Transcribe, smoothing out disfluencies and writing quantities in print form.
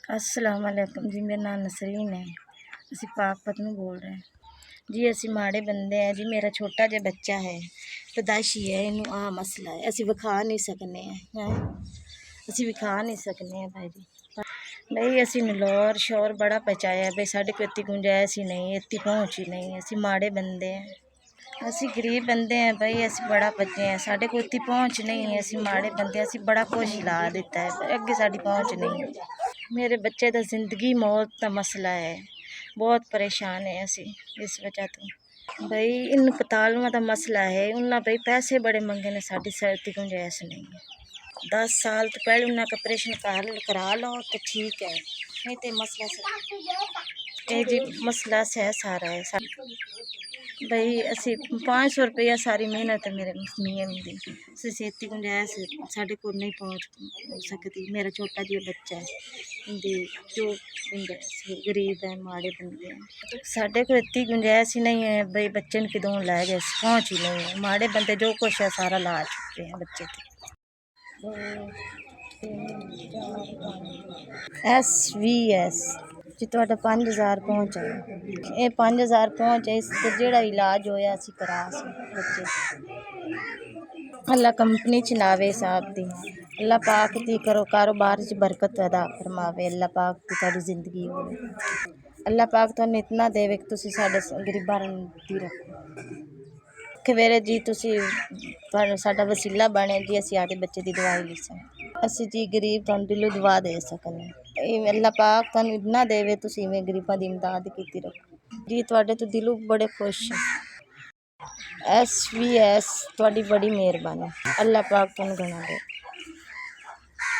अस्सलाम वालेकुम जी। मेरा नाम नसरीन है। ਅਸੀਂ ਪਾਕਪਤ ਨੂੰ ਬੋਲ ਰਹੇ ਜੀ। ਅਸੀਂ ਮਾੜੇ ਬੰਦੇ ਆ ਜੀ। ਮੇਰਾ ਛੋਟਾ ਜਿਹਾ ਬੱਚਾ ਹੈ, ਪਦਾਸ਼ੀ ਹੈ, ਇਹਨੂੰ ਆ ਮਸਲਾ ਹੈ। ਅਸੀਂ ਵਿਖਾ ਨਹੀਂ ਸਕਨੇ ਆ, ਅਸੀਂ ਵਿਖਾ ਨਹੀਂ ਸਕਨੇ ਆ ਭਾਈ ਜੀ। ਨਹੀਂ ਅਸੀਂ ਨਲੌਰ ਸ਼ੋਰ ਬੜਾ ਪਹੁੰਚਾਇਆ ਬਈ ਸਾਡੇ ਕੋਲ ਇਤਨੀ ਗੁੰਜਾਇਸ਼ ही नहीं, इतनी पहुँच ही नहीं। ਅਸੀਂ ਮਾੜੇ ਬੰਦੇ ਆ, ਅਸੀਂ ਗਰੀਬ ਬੰਦੇ ਆ ਬਈ। ਅਸੀਂ ਬੜਾ ਬੱਚੇ ਆ, ਸਾਡੇ ਕੋਲ ਇਤਨੀ ਪਹੁੰਚ ਨਹੀਂ ਹੈ। ਅਸੀਂ ਮਾੜੇ ਬੰਦੇ, ਅਸੀਂ ਬੜਾ ਕੁਛ ਲਾ ਦਿੱਤਾ ਹੈ ਪਰ ਅੱਗੇ ਸਾਡੀ ਪਹੁੰਚ नहीं। मेरे बच्चे का जिंदगी मौत का मसला है, बहुत परेशान है असी इस वजह तो बई। इन पतालुआ का मसला है, उन्हें बई पैसे बड़े मंगे ने, साड़ी सर्दी गुंजाइश नहीं है। 10 साल तो पहले उन्हें ऑपरेशन करा लो तो ठीक है, नहीं तो मसला जी मसला है सारा है बई। असी 500 रुपया सारी मेहनत है मेरे मियाँ दी, इतनी गुंजाइश साढ़े को नहीं पहुँच सकती। मेरा छोटा जिहा बच्चा है दी जो गुंजाइश, गरीब है, माड़े बंदे हैं, साढ़े को इतनी गुंजाइश ही नहीं है बई। बच्चे ने किदों लै गए, पहुँच ही नहीं है। माड़े बंदे जो कुछ है सारा ला चुके हैं बच्चे थे। SVS जी तुहाडा 5000 पहुँच है, ये 5000 पहुँच है। इस जेड़ा इलाज होया असी करा बच्चे। अल्लाह कंपनी च लावे साहब दी, अल्लाह पाक दी करो कारोबार च बरकत अदा फरमावे। अल्लाह पाक दी तुहाडी जिंदगी होवे, अल्लाह पाक तुहानू इतना देवे कि तुसी साडे गरीबां दी रखो कि वेरे जी तुसी साडा वसीला बने जी। असी आदे बच्चे दी दवाई लिसां, असी जी गरीब तुहानू दिलों दुआ दे सकने। अल्लाह पाक तुहानू इतना देवे तुसी इवें गरीबां दी इमदाद कीती रखो जी। तुहाडे तो दिलों बड़े खुश है। SVS तुहाडी बड़ी मेहरबानी, अल्लाह पाक तुहानू गना दे।